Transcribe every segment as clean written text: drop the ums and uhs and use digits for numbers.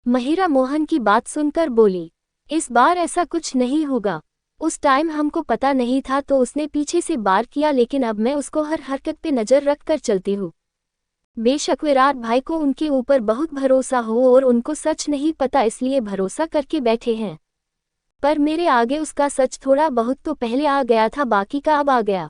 महिरा मोहन की बात सुनकर बोली, इस बार ऐसा कुछ नहीं होगा। उस टाइम हमको पता नहीं था तो उसने पीछे से वार किया, लेकिन अब मैं उसको हर हरकत पे नजर रख कर चलती हूँ। बेशक विराट भाई को उनके ऊपर बहुत भरोसा हो और उनको सच नहीं पता इसलिए भरोसा करके बैठे हैं, पर मेरे आगे उसका सच थोड़ा बहुत तो पहले आ गया था, बाकी का अब आ गया।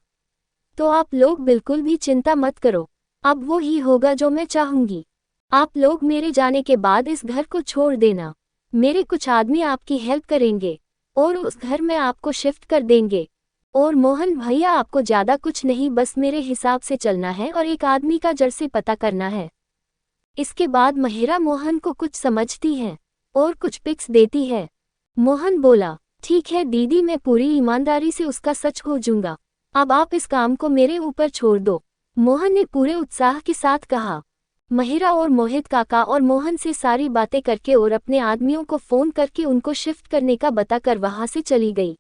तो आप लोग बिल्कुल भी चिंता मत करो, अब वो ही होगा जो मैं चाहूंगी। आप लोग मेरे जाने के बाद इस घर को छोड़ देना, मेरे कुछ आदमी आपकी हेल्प करेंगे और उस घर में आपको शिफ्ट कर देंगे। और मोहन भैया आपको ज्यादा कुछ नहीं, बस मेरे हिसाब से चलना है और एक आदमी का जड़ से पता करना है। इसके बाद महिरा मोहन को कुछ समझती है और कुछ पिक्स देती है। मोहन बोला, ठीक है दीदी, मैं पूरी ईमानदारी से उसका सच खोजूंगा। अब आप इस काम को मेरे ऊपर छोड़ दो, मोहन ने पूरे उत्साह के साथ कहा। महिरा और मोहित काका और मोहन से सारी बातें करके और अपने आदमियों को फोन करके उनको शिफ्ट करने का बताकर वहां से चली गई।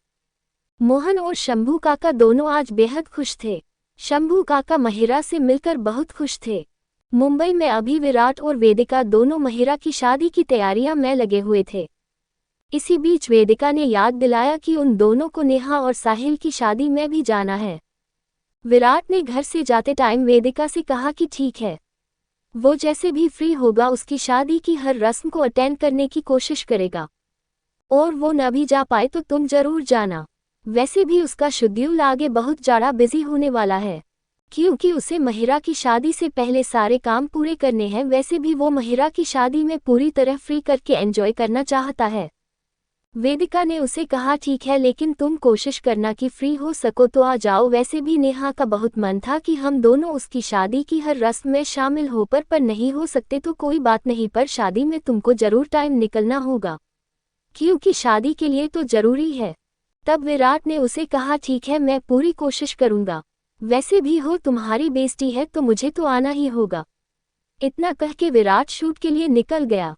मोहन और शंभू काका दोनों आज बेहद खुश थे। शंभू काका महिरा से मिलकर बहुत खुश थे। मुंबई में अभी विराट और वेदिका दोनों महिरा की शादी की तैयारियां में लगे हुए थे। इसी बीच वेदिका ने याद दिलाया कि उन दोनों को नेहा और साहिल की शादी में भी जाना है। विराट ने घर से जाते टाइम वेदिका से कहा कि ठीक है, वो जैसे भी फ्री होगा उसकी शादी की हर रस्म को अटेंड करने की कोशिश करेगा, और वो न भी जा पाए तो तुम जरूर जाना। वैसे भी उसका शेड्यूल आगे बहुत ज़्यादा बिजी होने वाला है, क्योंकि उसे महिरा की शादी से पहले सारे काम पूरे करने हैं। वैसे भी वो महिरा की शादी में पूरी तरह फ्री करके एंजॉय करना चाहता है। वेदिका ने उसे कहा, ठीक है, लेकिन तुम कोशिश करना कि फ्री हो सको तो आ जाओ। वैसे भी नेहा का बहुत मन था कि हम दोनों उसकी शादी की हर रस्म में शामिल हो, पर नहीं हो सकते तो कोई बात नहीं, पर शादी में तुमको जरूर टाइम निकलना होगा, क्योंकि शादी के लिए तो जरूरी है। तब विराट ने उसे कहा, ठीक है, मैं पूरी कोशिश करूंगा। वैसे भी हो तुम्हारी बेइज्जती है तो मुझे तो आना ही होगा। इतना कह के विराट शूट के लिए निकल गया।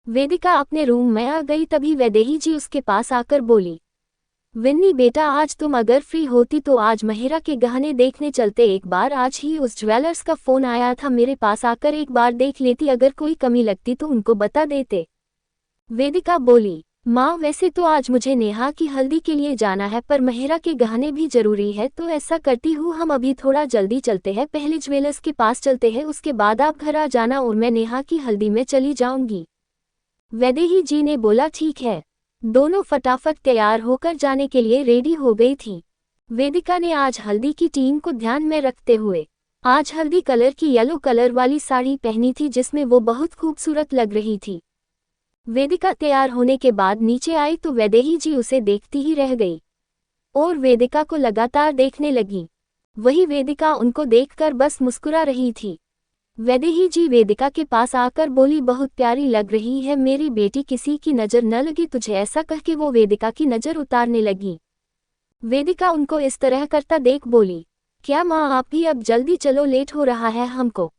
वेदिका अपने रूम में आ गई, तभी वैदेही जी उसके पास आकर बोली, विन्नी बेटा, आज तुम अगर फ्री होती तो आज महिरा के गहने देखने चलते। एक बार आज ही उस ज्वेलर्स का फोन आया था मेरे पास, आकर एक बार देख लेती, अगर कोई कमी लगती तो उनको बता देते। वेदिका बोली, माँ वैसे तो आज मुझे नेहा की हल्दी के लिए जाना है, पर महिरा के गहने भी जरूरी है, तो ऐसा करती हूँ हम अभी थोड़ा जल्दी चलते हैं, पहले ज्वेलर्स के पास चलते हैं, उसके बाद आप घर आ जाना और मैं नेहा की हल्दी में चली जाऊंगी। वैदेही जी ने बोला, ठीक है। दोनों फटाफट तैयार होकर जाने के लिए रेडी हो गई थी। वेदिका ने आज हल्दी की टीम को ध्यान में रखते हुए आज हल्दी कलर की येलो कलर वाली साड़ी पहनी थी, जिसमें वो बहुत खूबसूरत लग रही थी। वेदिका तैयार होने के बाद नीचे आई तो वैदेही जी उसे देखती ही रह गई और वेदिका को लगातार देखने लगी। वही वेदिका उनको देखकर बस मुस्कुरा रही थी। वैदेही जी वेदिका के पास आकर बोली, बहुत प्यारी लग रही है मेरी बेटी, किसी की नज़र न लगी तुझे, ऐसा कह के वो वेदिका की नज़र उतारने लगी। वेदिका उनको इस तरह करता देख बोली, क्या माँ आप भी अब जल्दी चलो, लेट हो रहा है हमको।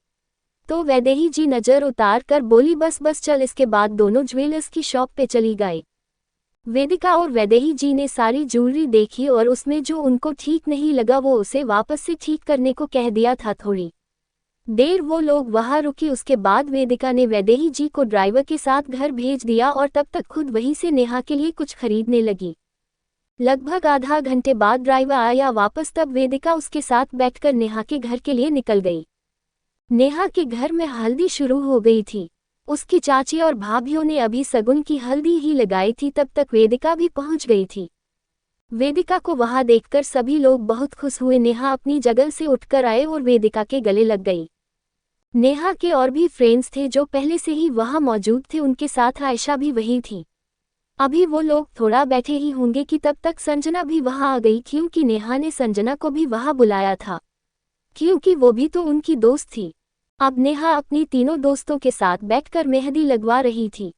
तो वैदेही जी नज़र उतार कर बोली, बस बस चल। इसके बाद दोनों ज्वेलर्स की शॉप पे चली गई। वेदिका और वैदेही जी ने सारी ज्वेलरी देखी और उसमें जो उनको ठीक नहीं लगा वो उसे वापस से ठीक करने को कह दिया था। थोड़ी देर वो लोग वहां रुकी, उसके बाद वेदिका ने वैदेही जी को ड्राइवर के साथ घर भेज दिया और तब तक खुद वहीं से नेहा के लिए कुछ खरीदने लगी। लगभग आधा घंटे बाद ड्राइवर आया वापस, तब वेदिका उसके साथ बैठकर नेहा के घर के लिए निकल गई। नेहा के घर में हल्दी शुरू हो गई थी। उसकी चाची और भाभियों ने अभी सगुन की हल्दी ही लगाई थी, तब तक वेदिका भी पहुंच गई थी। वेदिका को वहां देखकर सभी लोग बहुत खुश हुए। नेहा अपनी जगह से उठकर आए और वेदिका के गले लग गई। नेहा के और भी फ्रेंड्स थे जो पहले से ही वहां मौजूद थे, उनके साथ आयशा भी वहीं थी। अभी वो लोग थोड़ा बैठे ही होंगे कि तब तक संजना भी वहां आ गई, क्योंकि नेहा ने संजना को भी वहां बुलाया था, क्योंकि वो भी तो उनकी दोस्त थी। अब नेहा अपनी तीनों दोस्तों के साथ बैठकर मेहंदी लगवा रही थी।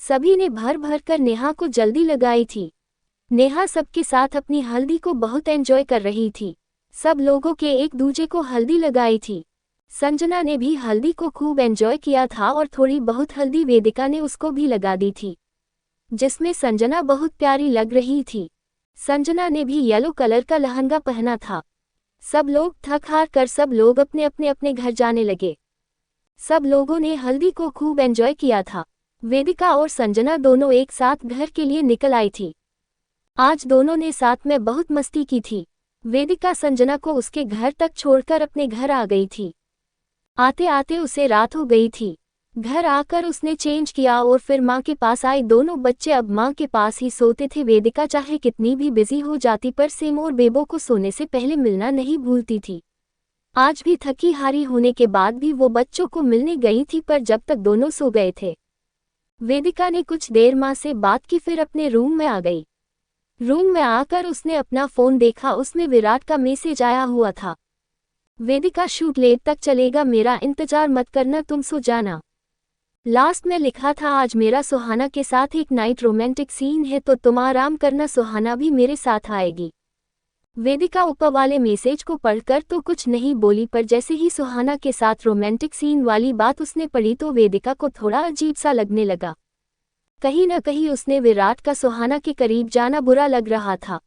सभी ने भर भर कर नेहा को जल्दी लगाई थी। नेहा सबके साथ अपनी हल्दी को बहुत एंजॉय कर रही थी। सब लोगों के एक दूजे को हल्दी लगाई थी। संजना ने भी हल्दी को खूब एंजॉय किया था और थोड़ी बहुत हल्दी वेदिका ने उसको भी लगा दी थी, जिसमें संजना बहुत प्यारी लग रही थी। संजना ने भी येलो कलर का लहंगा पहना था। सब लोग थक हार कर सब लोग अपने अपने घर जाने लगे। सब लोगों ने हल्दी को खूब एंजॉय किया था। वेदिका और संजना दोनों एक साथ घर के लिए निकल आई थी। आज दोनों ने साथ में बहुत मस्ती की थी। वेदिका संजना को उसके घर तक छोड़कर अपने घर आ गई थी। आते आते उसे रात हो गई थी। घर आकर उसने चेंज किया और फिर माँ के पास आई। दोनों बच्चे अब माँ के पास ही सोते थे। वेदिका चाहे कितनी भी बिजी हो जाती पर सेम और बेबो को सोने से पहले मिलना नहीं भूलती थी। आज भी थकी हारी होने के बाद भी वो बच्चों को मिलने गई थी, पर जब तक दोनों सो गए थे वेदिका ने कुछ देर माँ से बात की, फिर अपने रूम में आ गई। रूम में आकर उसने अपना फोन देखा, उसमें विराट का मैसेज आया हुआ था। वेदिका शूट लेट तक चलेगा, मेरा इंतजार मत करना, तुम सो जाना। लास्ट में लिखा था, आज मेरा सुहाना के साथ एक नाइट रोमांटिक सीन है तो तुम आराम करना, सुहाना भी मेरे साथ आएगी। वेदिका ऊपर वाले मैसेज को पढ़कर तो कुछ नहीं बोली, पर जैसे ही सुहाना के साथ रोमांटिक सीन वाली बात उसने पढ़ी तो वेदिका को थोड़ा अजीब सा लगने लगा। कहीं न कहीं उसने विराट का सुहाना के करीब जाना बुरा लग रहा था।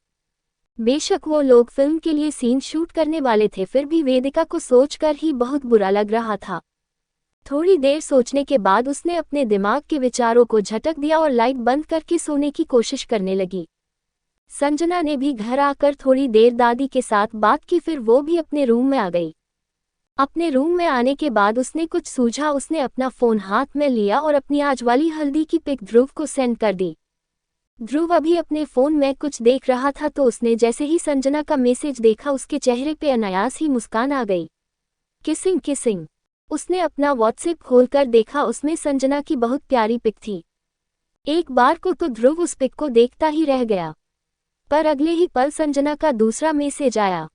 बेशक वो लोग फिल्म के लिए सीन शूट करने वाले थे, फिर भी वेदिका को सोचकर ही बहुत बुरा लग रहा था। थोड़ी देर सोचने के बाद उसने अपने दिमाग के विचारों को झटक दिया और लाइट बंद करके सोने की कोशिश करने लगी। संजना ने भी घर आकर थोड़ी देर दादी के साथ बात की, फिर वो भी अपने रूम में आ गई। अपने रूम में आने के बाद उसने कुछ सूझा। उसने अपना फोन हाथ में लिया और अपनी आज वाली हल्दी की पिक ध्रुव को सेंड कर दी। ध्रुव अभी अपने फोन में कुछ देख रहा था तो उसने जैसे ही संजना का मैसेज देखा उसके चेहरे पे अनायास ही मुस्कान आ गई। Kissing kissing. उसने अपना व्हाट्सएप खोलकर देखा, उसमें संजना की बहुत प्यारी पिक थी। एक बार को तो ध्रुव उस पिक को देखता ही रह गया, पर अगले ही पल संजना का दूसरा मैसेज आया।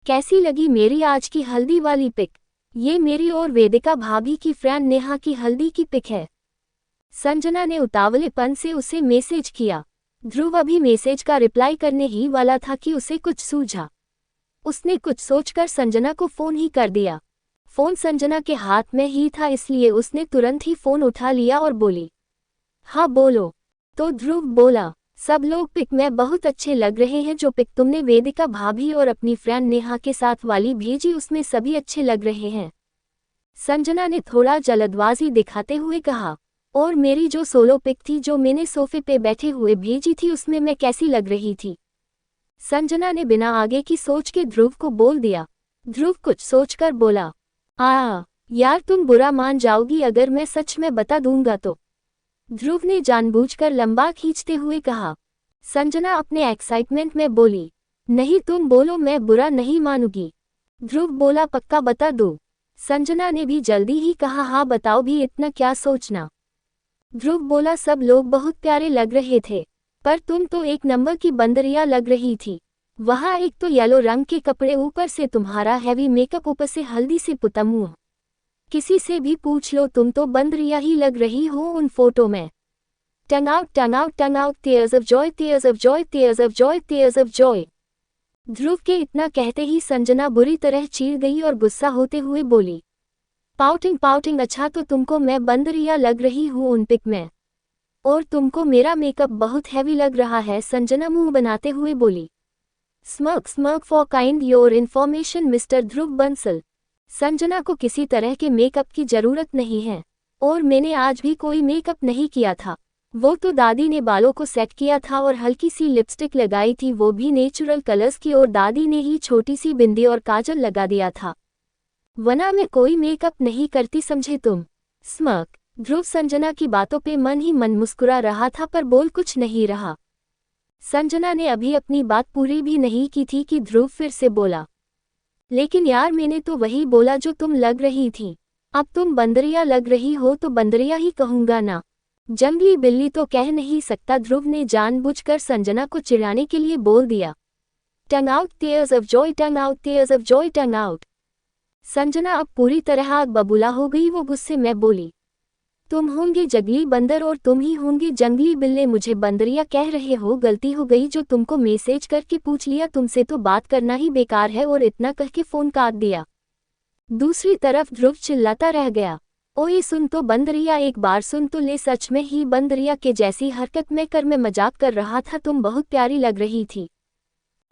कैसी लगी मेरी आज की हल्दी वाली पिक? ये मेरी और वेदिका भाभी की फ्रेंड नेहा की हल्दी की पिक है। संजना ने उतावलेपन से उसे मैसेज किया। ध्रुव अभी मैसेज का रिप्लाई करने ही वाला था कि उसे कुछ सूझा। उसने कुछ सोचकर संजना को फोन ही कर दिया। फोन संजना के हाथ में ही था, इसलिए उसने तुरंत ही फोन उठा लिया और बोली, हाँ बोलो। तो ध्रुव बोला, सब लोग पिक में बहुत अच्छे लग रहे हैं, जो पिक तुमने वेदिका भाभी और अपनी फ्रेंड नेहा के साथ वाली भेजी उसमें सभी अच्छे लग रहे हैं। संजना ने थोड़ा जल्दबाजी दिखाते हुए कहा, और मेरी जो सोलो पिक थी जो मैंने सोफे पे बैठे हुए भेजी थी उसमें मैं कैसी लग रही थी? संजना ने बिना आगे की सोच के ध्रुव को बोल दिया। ध्रुव कुछ सोचकर बोला, यार तुम बुरा मान जाओगी अगर मैं सच में बता दूंगा तो। ध्रुव ने जानबूझकर लंबा खींचते हुए कहा। संजना अपने एक्साइटमेंट में बोली, नहीं तुम बोलो, मैं बुरा नहीं मानूंगी। ध्रुव बोला, पक्का बता दो। संजना ने भी जल्दी ही कहा, हाँ बताओ भी, इतना क्या सोचना। ध्रुव बोला, सब लोग बहुत प्यारे लग रहे थे, पर तुम तो एक नंबर की बंदरिया लग रही थी। वहाँ एक तो येलो रंग के कपड़े, ऊपर से तुम्हारा हैवी मेकअप, ऊपर से हल्दी से पुता मुंह। किसी से भी पूछ लो, तुम तो बंदरिया ही लग रही हो उन फोटो में। Tongue out tongue out tongue out, tears of joy tears of joy tears of joy tears of joy. Dhruv के इतना कहते ही संजना बुरी तरह चीर गई और गुस्सा होते हुए बोली, पाउटिंग पाउटिंग, अच्छा तो तुमको मैं बंदरिया लग रही हूँ उन पिक में, और तुमको मेरा मेकअप बहुत हैवी लग रहा है। संजना मुंह बनाते हुए बोली। Smirk smirk for kind your information mister Dhruv Bansal. Sanjana को किसी तरह के मेकअप की जरूरत नहीं है, और मैंने आज भी कोई मेकअप नहीं किया था। वो तो दादी ने बालों को सेट किया था और हल्की सी लिपस्टिक लगाई थी, वो भी नेचुरल कलर्स की, और दादी ने ही छोटी सी बिंदी और काजल लगा दिया था, वरना मैं कोई मेकअप नहीं करती, समझे तुम। स्मर्क। ध्रुव संजना की बातों पे मन ही मन मुस्कुरा रहा था, पर बोल कुछ नहीं रहा। संजना ने अभी अपनी बात पूरी भी नहीं की थी कि ध्रुव फिर से बोला, लेकिन यार मैंने तो वही बोला जो तुम लग रही थी। अब तुम बंदरिया लग रही हो तो बंदरिया ही कहूंगा ना, जंगली बिल्ली तो कह नहीं सकता। ध्रुव ने जानबूझकर संजना को चिढ़ाने के लिए बोल दिया। Tongue out tears of joy tongue out tears of joy tongue out. Sanjana अब पूरी तरह आग बबूला हो गई। वो गुस्से में बोली, तुम होंगे जंगली बंदर और तुम ही होंगे जंगली बिल्ले, मुझे बंदरिया कह रहे हो? गलती हो गई जो तुमको मैसेज करके पूछ लिया, तुमसे तो बात करना ही बेकार है, और इतना कह के फोन काट दिया। दूसरी तरफ ध्रुव चिल्लाता रह गया, ओए सुन तो बंदरिया, एक बार सुन तो ले, सच में ही बंदरिया के जैसी हरकत मैं कर, मैं मजाक कर रहा था, तुम बहुत प्यारी लग रही थी।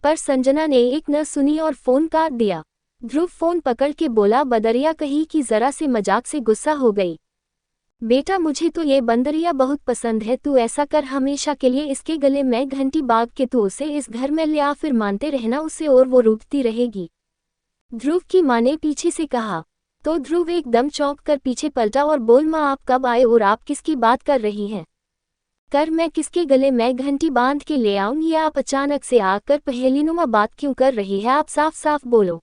पर संजना ने एक न सुनी और फोन काट दिया। ध्रुव फोन पकड़ के बोला, बदरिया कही कि जरा से मजाक से गुस्सा हो गई। बेटा मुझे तो ये बंदरिया बहुत पसंद है, तू ऐसा कर हमेशा के लिए इसके गले में घंटी बांध के तू उसे इस घर में ले आ, फिर मानते रहना उसे और वो रूठती रहेगी। ध्रुव की माँ ने पीछे से कहा। तो ध्रुव एकदम चौंक कर पीछे पलटा और बोल, माँ आप कब आए और आप किसकी बात कर रही हैं? कर मैं किसके गले में घंटी बांध के ले आऊं, ये आप अचानक से आकर पहेलीनुमा बात क्यों कर रही है, आप साफ साफ बोलो।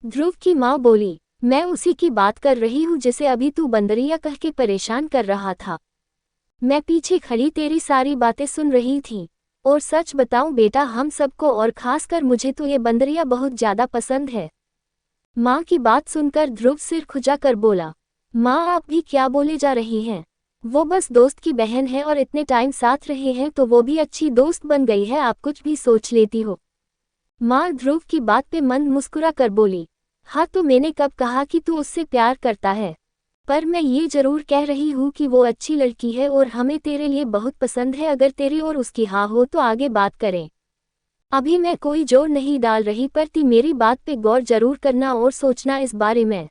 ध्रुव की माँ बोली, मैं उसी की बात कर रही हूँ जिसे अभी तू बंदरिया कह के परेशान कर रहा था। मैं पीछे खड़ी तेरी सारी बातें सुन रही थी, और सच बताऊं बेटा हम सबको और खासकर मुझे तो ये बंदरिया बहुत ज्यादा पसंद है। माँ की बात सुनकर ध्रुव सिर खुजा कर बोला, माँ आप भी क्या बोले जा रही हैं? वो बस दोस्त की बहन है और इतने टाइम साथ रहे हैं तो वो भी अच्छी दोस्त बन गई है, आप कुछ भी सोच लेती हो। माँ ध्रुव की बात पे मंद मुस्कुरा कर बोली, हाँ तो मैंने कब कहा कि तू उससे प्यार करता है? पर मैं ये जरूर कह रही हूँ कि वो अच्छी लड़की है और हमें तेरे लिए बहुत पसंद है, अगर तेरी और उसकी हाँ हो तो आगे बात करें। अभी मैं कोई जोर नहीं डाल रही, पर ती मेरी बात पे गौर जरूर करना और सोचना इस बारे में,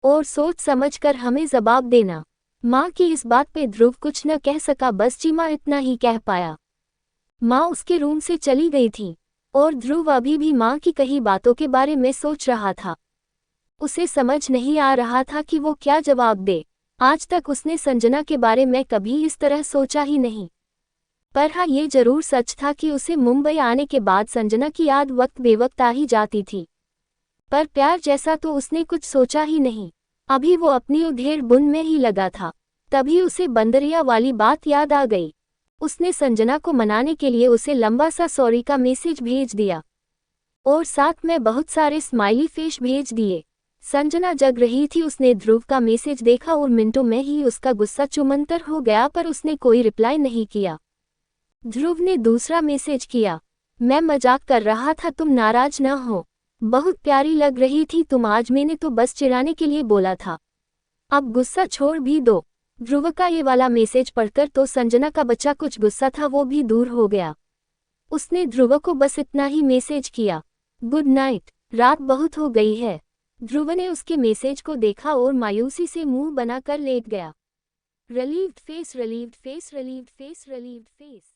और सोच समझ कर हमें जवाब देना। माँ की इस बात पे ध्रुव कुछ न कह सका, बस चीमा इतना ही कह पाया। माँ उसके रूम से चली गई थी और ध्रुव अभी भी माँ की कही बातों के बारे में सोच रहा था। उसे समझ नहीं आ रहा था कि वो क्या जवाब दे। आज तक उसने संजना के बारे में कभी इस तरह सोचा ही नहीं। पर हाँ ये जरूर सच था कि उसे मुंबई आने के बाद संजना की याद वक्त बेवक्त आ ही जाती थी, पर प्यार जैसा तो उसने कुछ सोचा ही नहीं। अभी वो अपनी उधेड़ बुन में ही लगा था, तभी उसे बंदरिया वाली बात याद आ गई। उसने संजना को मनाने के लिए उसे लंबा सा सॉरी का मैसेज भेज दिया और साथ में बहुत सारे स्माइली फेस भेज दिए। संजना जग रही थी, उसने ध्रुव का मैसेज देखा और मिनटों में ही उसका गुस्सा चुमंतर हो गया, पर उसने कोई रिप्लाई नहीं किया। ध्रुव ने दूसरा मैसेज किया, मैं मजाक कर रहा था, तुम नाराज न हो, बहुत प्यारी लग रही थी तुम आज, मैंने तो बस चिढ़ाने के लिए बोला था, अब गुस्सा छोड़ भी दो। ध्रुव का ये वाला मैसेज पढ़कर तो संजना का बच्चा कुछ गुस्सा था वो भी दूर हो गया। उसने ध्रुव को बस इतना ही मैसेज किया, गुड नाइट, रात बहुत हो गई है। ध्रुव ने उसके मैसेज को देखा और मायूसी से मुंह बनाकर लेट गया। Relieved face, relieved face, relieved face, relieved face.